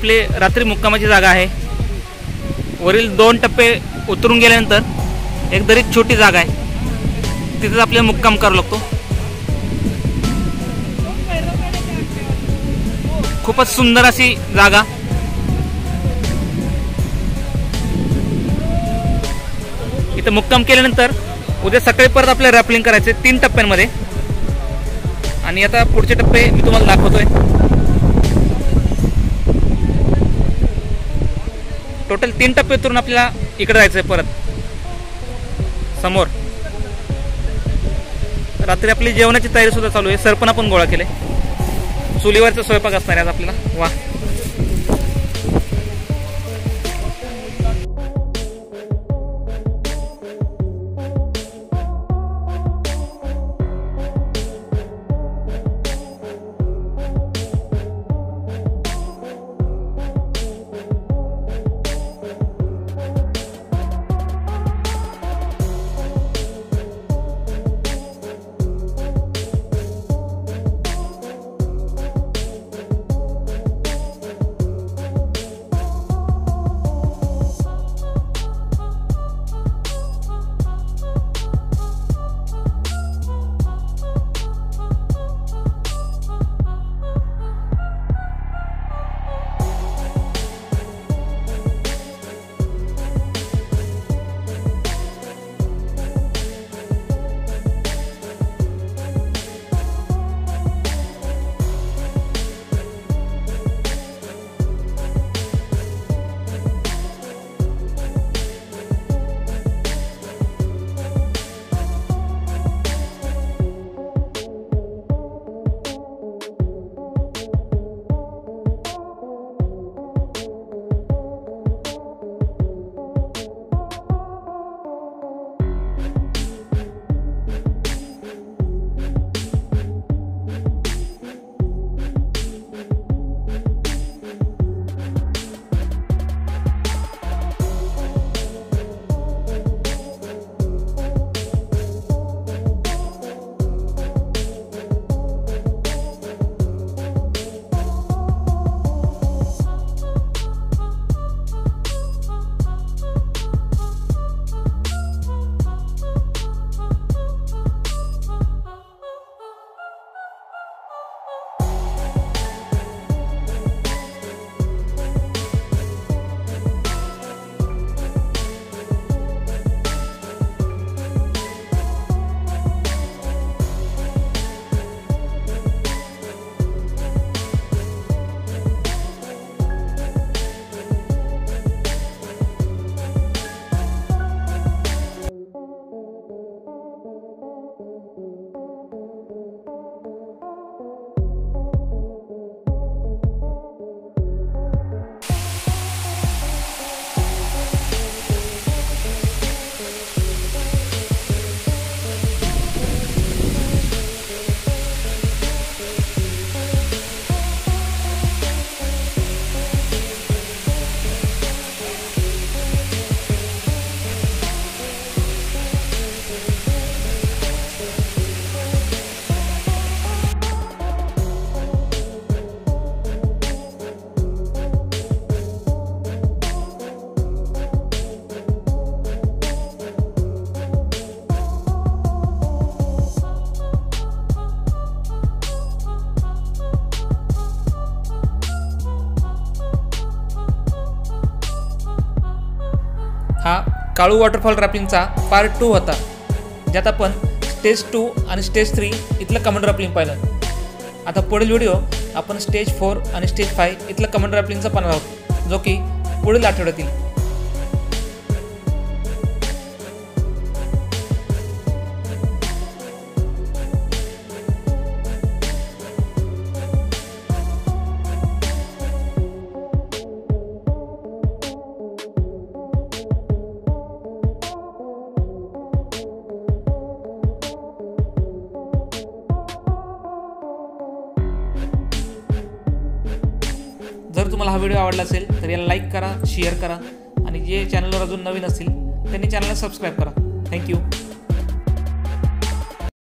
आपली रात्री मुक्कामाची जागा आहे। वरील 2 टप्पे उतरून गेल्यानंतर एक दरीत छोटी जागा आहे, तिथेच आपल्याला मुक्काम करावा लागतो। खूपच सुंदर अशी जागा। इथे मुक्काम केल्यानंतर उद्या सकाळी परत आपल्याला रॅपलिंग करायचे 3 टप्प्यांमध्ये। आणि आता पुढचे टप्पे मी तुम्हाला दाखवतोय। टोटल 3 टप्पे उतरून आपल्याला इकडे जायचं आहे परत समोर। रात्री आपली जेवणाची तयारी सुद्धा चालू आहे। सरपण आपण गोळा केले, चुलीवरचा स्वयंपाक असणार आहे आज आपल्याला। वा, हा काळू वॉटरफॉल रॅपलिंगचा पार्ट 2 होता, ज्यात आपण स्टेज 2 आणि स्टेज 3 इथलं कमांडो रॅपलिंग पाहिलं। आता पुढील व्हिडिओ आपण स्टेज 4 आणि स्टेज 5 इथलं कमांडो रॅपलिंगचा पाहणार आहोत, जो की पुढील आठवड्यात येईल। जर तुम्हाला हा व्हिडिओ आवडला असेल तर याला लाईक करा, शेअर करा आणि जे चॅनलवर अजून नवीन असतील त्यांनी चॅनलला सबस्क्राईब करा। थँक्यू।